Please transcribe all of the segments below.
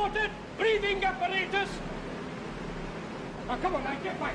reported! Breathing apparatus! Now, come on, now, get back!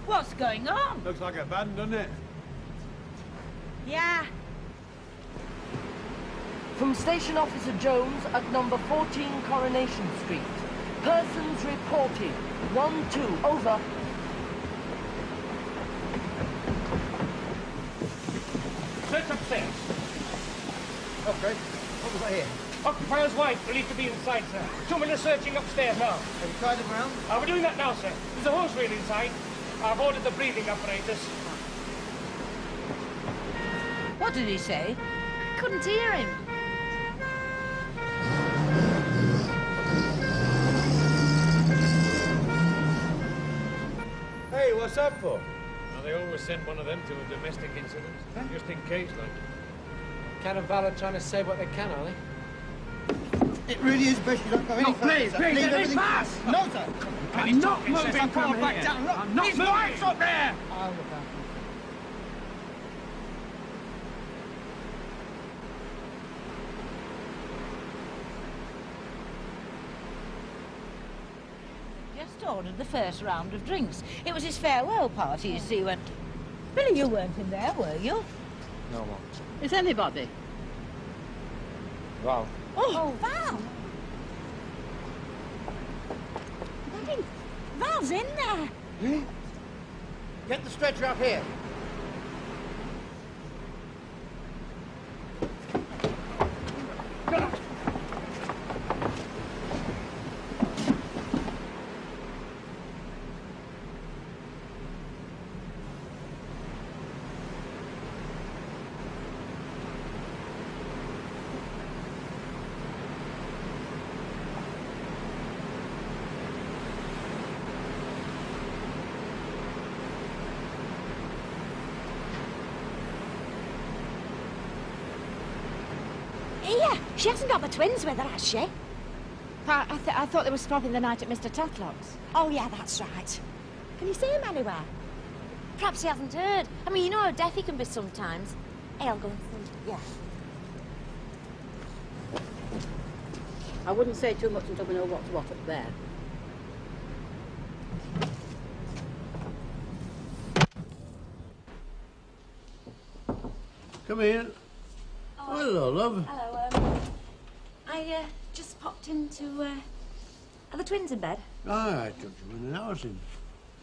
What's going on? Looks like a van, doesn't it? Yeah. From Station Officer Jones at number 14 Coronation Street. Persons reported. 1-2. Over. Search upstairs. Okay. What was that here? Occupier's wife believed to be inside, sir. 2 men are searching upstairs now. Have you tried them around? We're doing that now, sir. There's a hose reel inside. I've ordered the breathing apparatus. What did he say? Couldn't hear him. Hey, what's that for? Well, they always send one of them to a domestic incident, just in case, like. Cat and Val are trying to say what they can, are they? It really is best you don't go any further. Please, let me pass! No, sir. I'm not moving from back here. down. Look, I'm not his moving. wife's up there! I'll look out. Just ordered the first round of drinks. It was his farewell party, you see, when... Billy, you weren't in there, were you? No, Mum. Is anybody? Val. Oh, Val! Hey, Val's in there! Get the stretcher up here. Here, she hasn't got the twins with her, has she? I thought they were spending the night at Mr. Tatlock's. Oh, yeah, that's right. Can you see him anywhere? Perhaps he hasn't heard. I mean, you know how deaf he can be sometimes. Hey, I'll go and see. Yeah. I wouldn't say too much until we know what's what up there. Come in. Oh, hello, love. Hello, I just popped into, are the twins in bed? I took them in an hour since.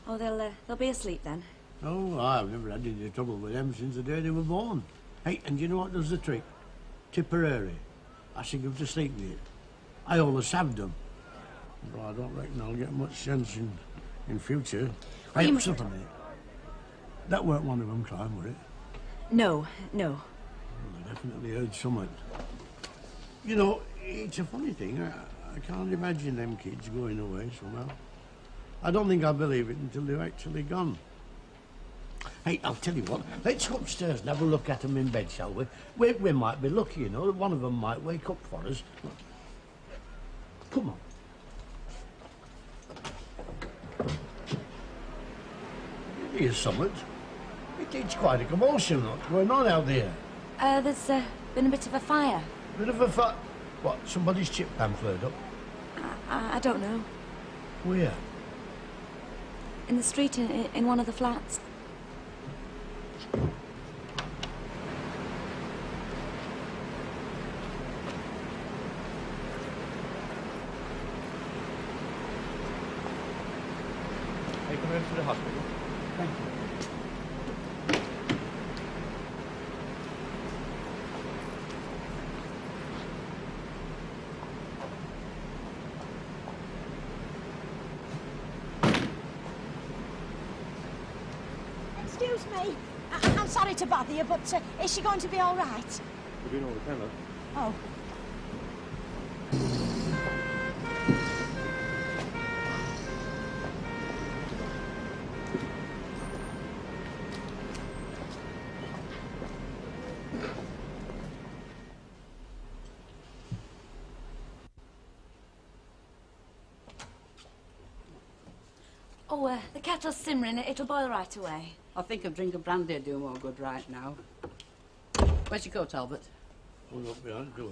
Oh, they'll be asleep then. Oh, I've never had any trouble with them since the day they were born. Hey, and you know what does the trick? Tipperary. I sing them to sleep with it. I always have them. But I don't reckon I'll get much sense in future. Hey, what's up on it? That weren't one of them crying, were it? No. Well, I definitely heard something. You know, it's a funny thing. I can't imagine them kids going away somehow. I don't think I'll believe it until they're actually gone. Hey, I'll tell you what. Let's go upstairs and have a look at them in bed, shall we? We might be lucky, you know. One of them might wake up for us. Come on. Here's something. It's quite a commotion what's going on out there. There's been a bit of a fire. Bit of a fight. What, somebody's chip pan flared up? I don't know. Where? In the street, in one of the flats. Take them into the hospital. Thank you. Excuse me. I'm sorry to bother you, but is she going to be all right? We're doing all we can, love. Oh. Oh, the kettle's simmering. It'll boil right away. I think a drink of brandy would do more good right now. Where's your coat, Albert? Hung up behind the door.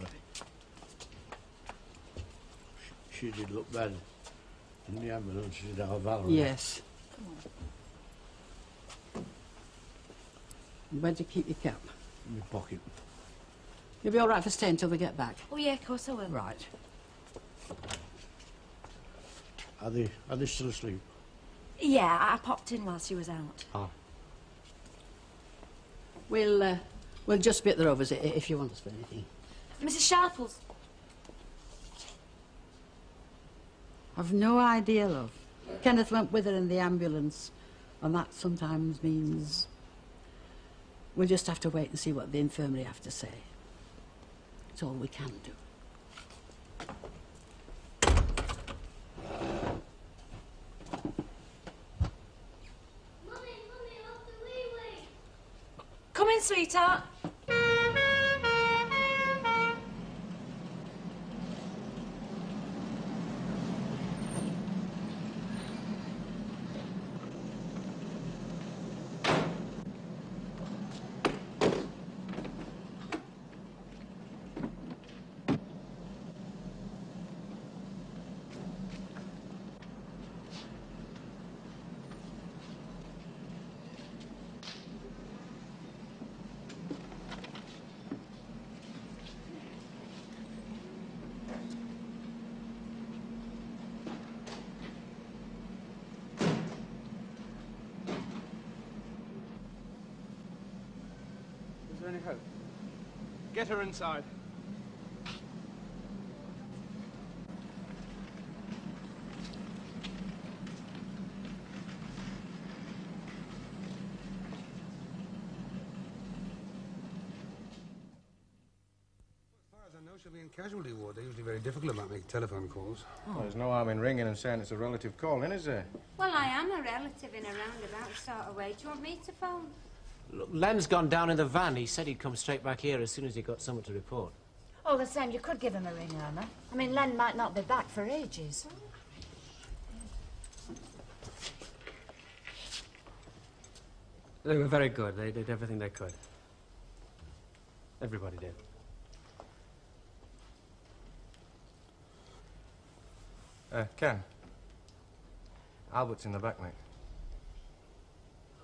She did look bad. In the ambulance, she'd have Valerie. Yes. Where'd you keep your cap? In my pocket. You'll be all right for staying till we get back. Oh, yeah, of course I will. Right. Are they still asleep? Yeah, I popped in while she was out. Ah. We'll just be at the Rovers if you want us for anything. Mrs. Sharples. I've no idea, love. Kenneth went with her in the ambulance, and that sometimes means we'll just have to wait and see what the infirmary have to say. It's all we can do. Come in, sweetheart. Is there any hope? Get her inside. I know she'll be in casualty ward. They're usually very difficult about making telephone calls. Well, there's no harm in ringing and saying it's a relative call, is there? Well, I am a relative in a roundabout sort of way. Do you want me to phone? Look, Len's gone down in the van. He said he'd come straight back here as soon as he got something to report. All the same, you could give him a ring, Irma. I mean, Len might not be back for ages. They were very good. They did everything they could. Everybody did. Ken. Albert's in the back, mate.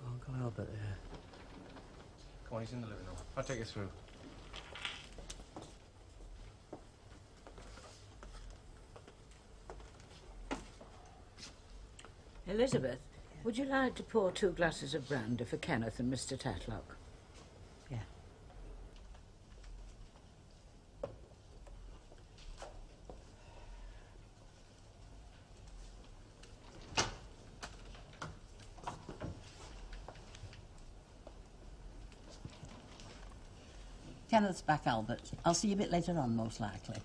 Oh, Uncle Albert, yeah. Come on, he's in the living room. I'll take you through. Elizabeth, would you like to pour 2 glasses of brandy for Kenneth and Mr. Tetlock? Yeah. Kenneth's back, Albert. I'll see you a bit later on, most likely.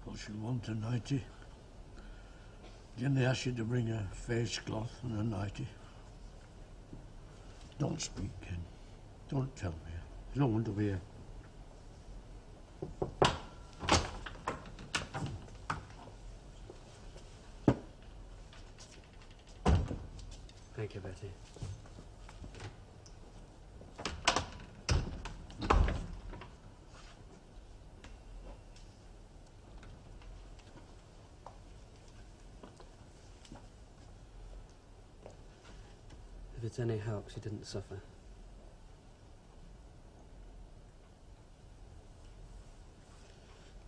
Well, she'll want a nightie. Didn't they ask you to bring a face cloth and a nightie? Don't speak, Ken. Don't tell me. There's no one to be here. Thank you, Betty. If it's any help, she didn't suffer.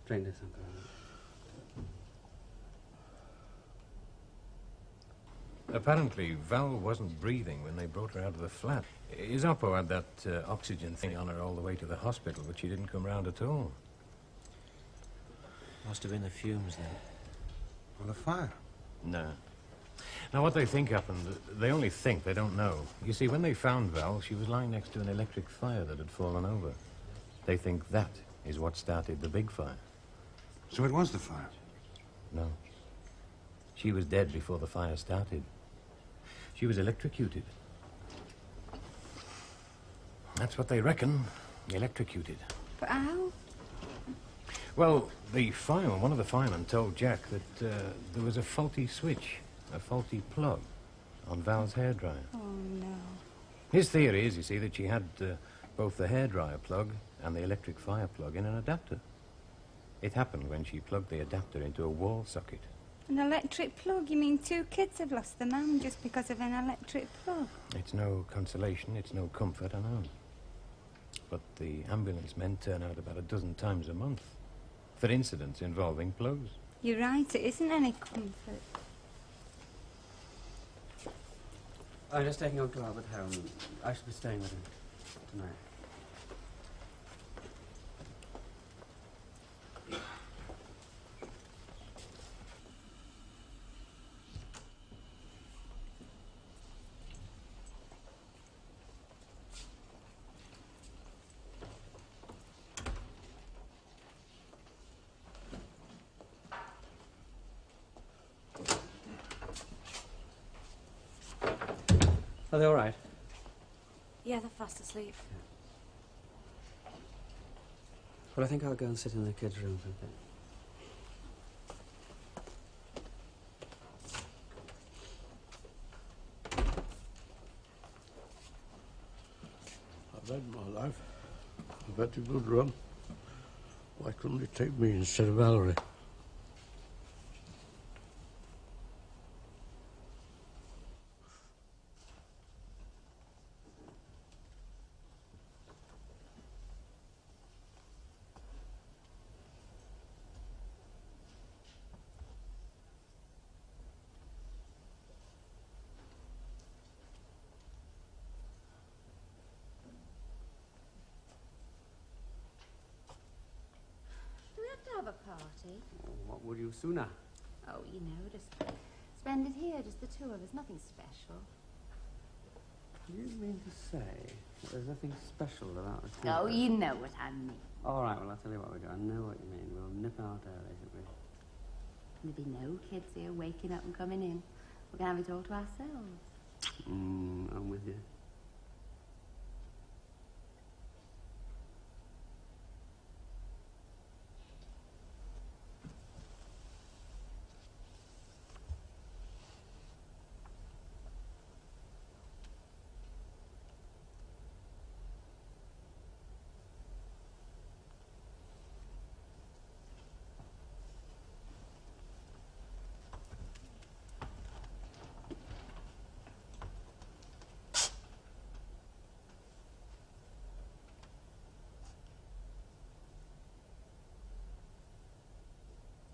Drink this, Uncle Albert. Apparently, Val wasn't breathing when they brought her out of the flat. His oppo had that oxygen thing on her all the way to the hospital, but she didn't come round at all. Must have been the fumes, then. Well, the fire. No. Now, what they think happened, they only think, they don't know. You see, when they found Val, she was lying next to an electric fire that had fallen over. They think that is what started the big fire. So it was the fire? No. She was dead before the fire started. She was electrocuted. That's what they reckon. Electrocuted. But how? Well, one of the firemen told Jack that there was a faulty switch, a faulty plug on Val's hairdryer. Oh, no. His theory is, you see, that she had both the hairdryer plug and the electric fire plug in an adapter. It happened when she plugged the adapter into a wall socket. An electric plug? You mean 2 kids have lost their mum just because of an electric plug? It's no consolation, it's no comfort, I know. But the ambulance men turn out about a dozen times a month for incidents involving plugs. You're right, it isn't any comfort. I'm just taking Uncle Albert home. I shall be staying with him tonight. Are they all right? Yeah, they're fast asleep. Well, I think I'll go and sit in the kids' room for a bit. I've had my life. I've had a good run. Why couldn't it take me instead of Valerie? Do we have to have a party? Oh, what would you sooner? Oh, you know, just spend it here, just the 2 of us, nothing special. Do you mean to say that there's nothing special about the two? Oh, you know what I mean. All right, well, I'll tell you what we do. I know what you mean. We'll nip out early, shall we? There'll be no kids here waking up and coming in. We're going to have it all to ourselves. I'm with you.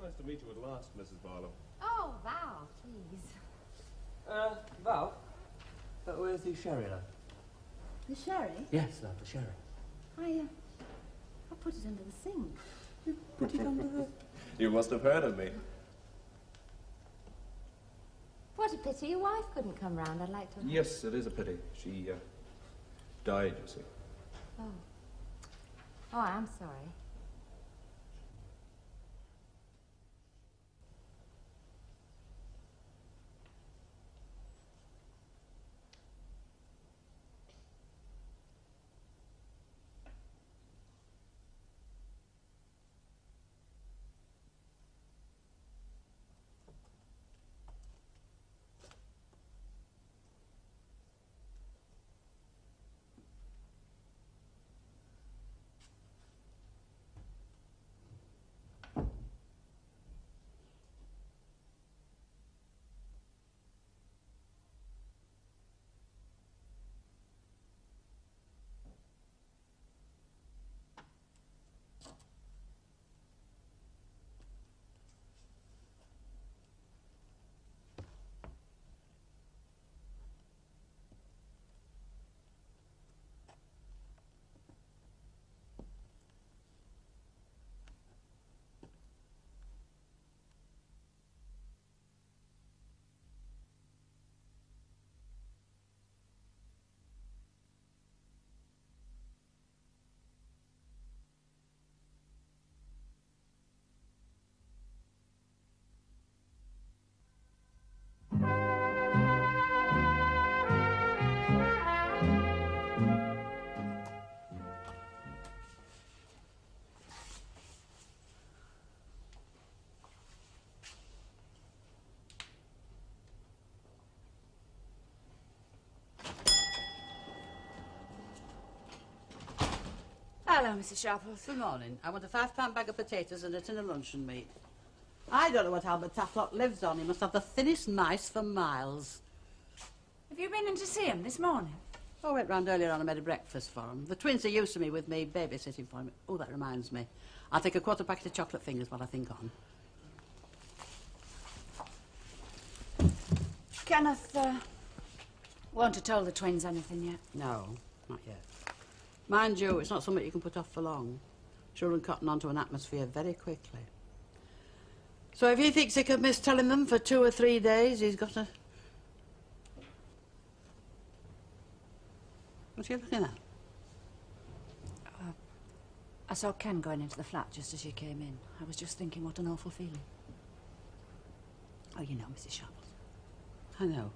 Nice to meet you at last, Mrs. Barlow. Oh, Val, please. Val? Where's the sherry, love? The sherry? Yes, love, the sherry. I put it under the sink. You put it under the... You must have heard of me. What a pity your wife couldn't come round. I'd like to... Yes, it is a pity. She, died, you see. Oh. Oh, I'm sorry. Hello, Mrs. Sharples. Good morning. I want a £5 bag of potatoes and a tin of luncheon meat. I don't know what Albert Taflock lives on. He must have the thinnest mice for miles. Have you been in to see him this morning? I went round earlier on and made a breakfast for him. The twins are used to me with me babysitting for him. Oh, that reminds me. I'll take a quarter packet of chocolate fingers while I think on. Kenneth, won't have told the twins anything yet? No, not yet. Mind you, it's not something you can put off for long. Children cotton onto an atmosphere very quickly. So if he thinks he could miss telling them for 2 or 3 days, he's got to... What are you looking at? I saw Ken going into the flat just as you came in. I was just thinking what an awful feeling. Oh, you know, Mrs. Sharples. I know.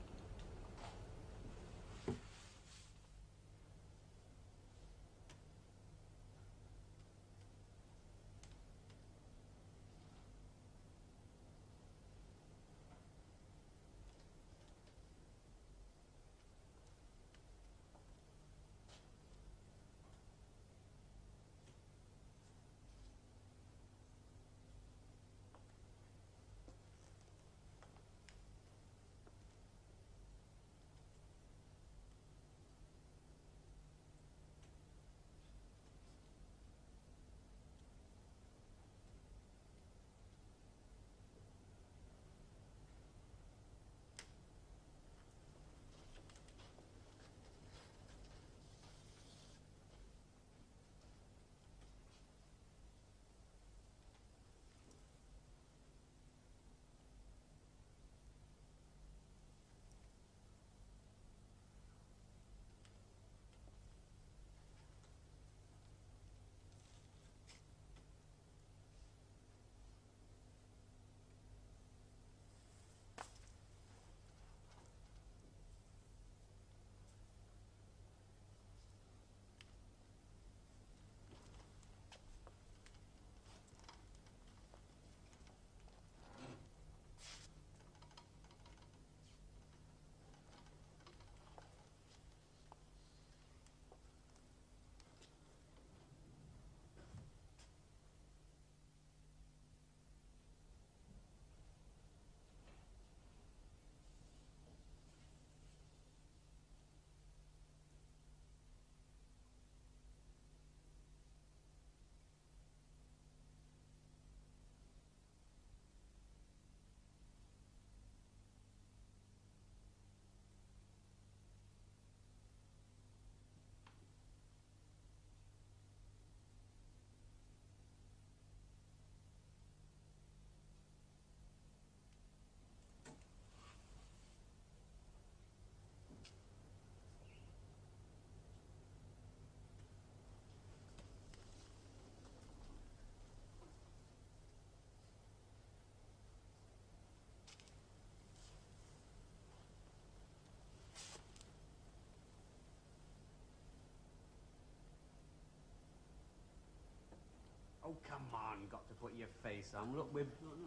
Oh, come on, got to put your face on. Look,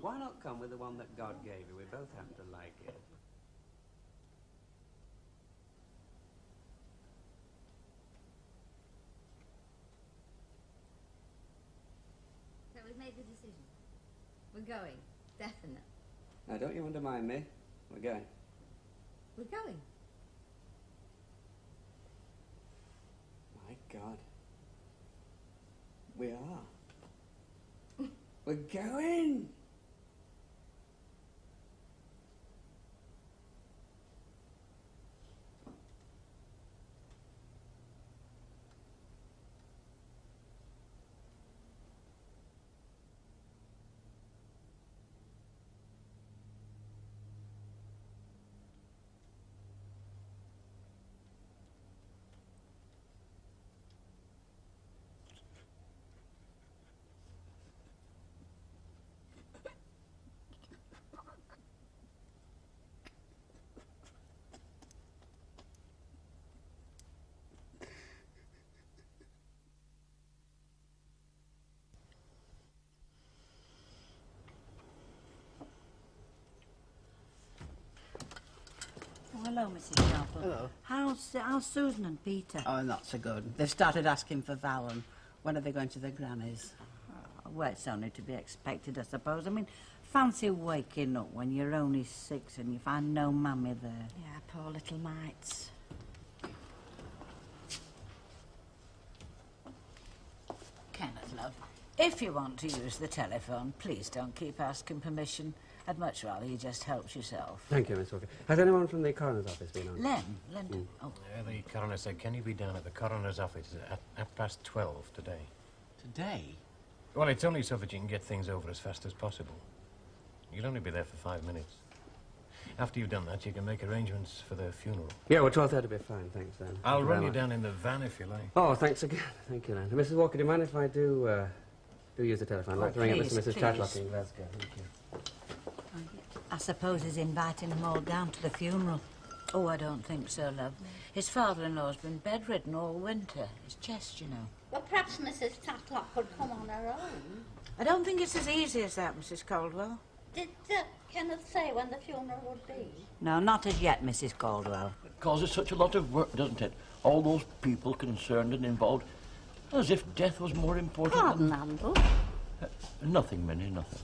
why not come with the one that God gave you? We both happen to like it. So we've made the decision. We're going. Definite. Now, don't you undermine me. We're going. We're going. My God. We are. We're going. Oh, hello, Mrs. Sharple. Hello. How's Susan and Peter? Oh, not so good. They've started asking for Val, and When are they going to their grannies? Oh, well, it's only to be expected, I suppose. I mean, fancy waking up when you're only 6 and you find no mammy there. Yeah, poor little mites. Kenneth, love, if you want to use the telephone, please don't keep asking permission. I'd much rather you just helped yourself. Thank you, Miss Walker. Has anyone from the coroner's office been on? Len. Oh. Yeah, the coroner said, can you be down at the coroner's office at 12:30 today? Today? Well, it's only so that you can get things over as fast as possible. You'll only be there for 5 minutes. After you've done that, you can make arrangements for the funeral. Yeah, well, 12:30 will be fine, thanks, then. I'll run you down in the van if you like. Oh, thanks again. Thank you, Len. Mrs. Walker, do you mind if I do use the telephone? I'd like to ring up Mr. and Mrs. Tatlock in Glasgow. Thank you. I suppose he's inviting them all down to the funeral. Oh, I don't think so, love. His father-in-law's been bedridden all winter. His chest, you know. Well, perhaps Mrs. Tatlock could come on her own. I don't think it's as easy as that, Mrs. Caldwell. Did Kenneth say when the funeral would be? No, not as yet, Mrs. Caldwell. It causes such a lot of work, doesn't it? All those people concerned and involved. As if death was more important Pardon, Handel. Nothing, Minnie, nothing.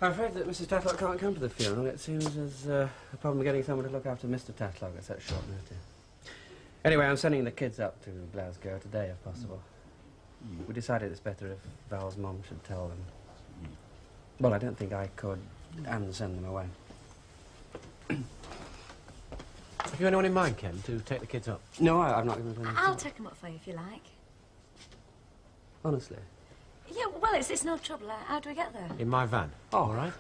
I'm afraid that Mrs. Tatlock can't come to the funeral. It seems there's a problem getting someone to look after Mr. Tatlock at such short notice. Anyway, I'm sending the kids up to Glasgow today, if possible. We decided it's better if Val's mum should tell them. Well, I don't think I could and send them away. Have you anyone in mind, Ken, to take the kids up? No, I've not given them any. I'll take them up for you if you like. Honestly. Yeah, well, it's no trouble. How do we get there? In my van. Oh, All right.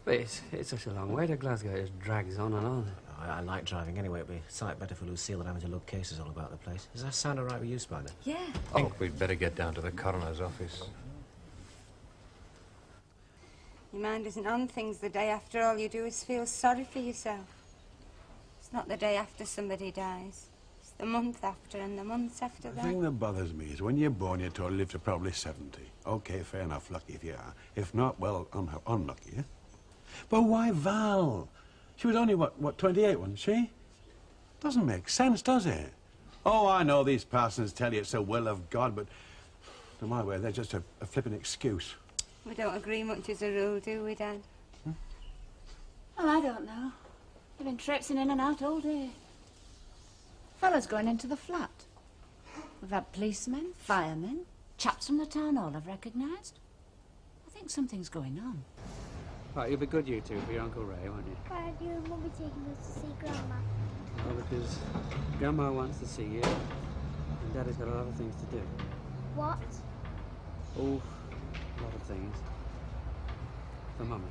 But it's such a long way to Glasgow. It just drags on and on. I like driving anyway. It'd be a sight better for Lucille than having to lug cases all about the place. Does that sound all right with you, Spider? Yeah. I think we'd better get down to the coroner's office. Your mind isn't on things the day after. All you do is feel sorry for yourself. It's not the day after somebody dies. It's the month after and the months after The that. thing that bothers me is when you're born, you're told to live to probably 70. OK, fair enough, lucky if you are. If not, well, unlucky, eh? But why Val? She was only, what, 28, wasn't she? Doesn't make sense, does it? Oh, I know these parsons tell you it's the will of God, but to my way, they're just a flipping excuse. We don't agree much as a rule, do we, Dad? Well, I don't know. They've been traipsing in and out all day. Fellas going into the flat. We've had policemen, firemen, chaps from the town hall I've recognised. I think something's going on. Right, you'll be good, you two, for your Uncle Ray, won't you? Why are you and Mummy taking us to see Grandma? Well, because Grandma wants to see you, and Daddy's got a lot of things to do. What? Oh, a lot of things. For Mummy.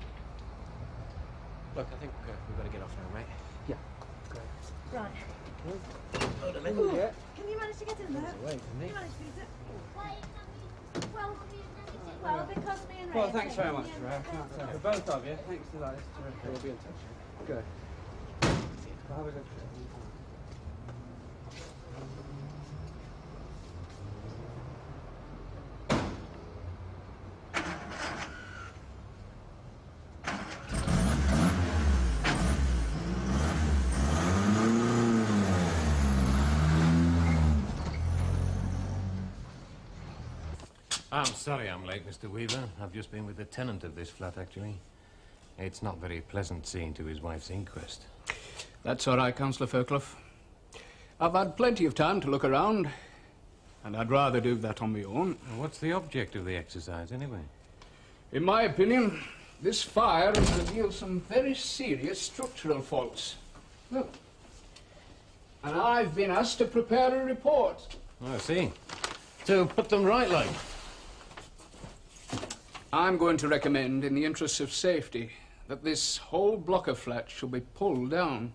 Look, I think we've got to get off now, mate. Yeah, great. Right. Ooh, yeah. Can you manage to get in there? Away from me. Can you manage to get it? Why is that well, Well, because me and Ray... Well, thanks very much, Ray. I can't tell. For both of you, thanks to that. It's terrific. We'll be in touch. Good. Well, have a good trip. I'm sorry I'm late, Mr. Weaver. I've just been with the tenant of this flat, actually. It's not very pleasant seeing to his wife's inquest. That's all right, Councillor Fairclough. I've had plenty of time to look around, and I'd rather do that on my own. Well, what's the object of the exercise, anyway? In my opinion, this fire has revealed some very serious structural faults. Look. And I've been asked to prepare a report. Oh, I see. To put them right, like. I'm going to recommend, in the interests of safety, that this whole block of flats shall be pulled down.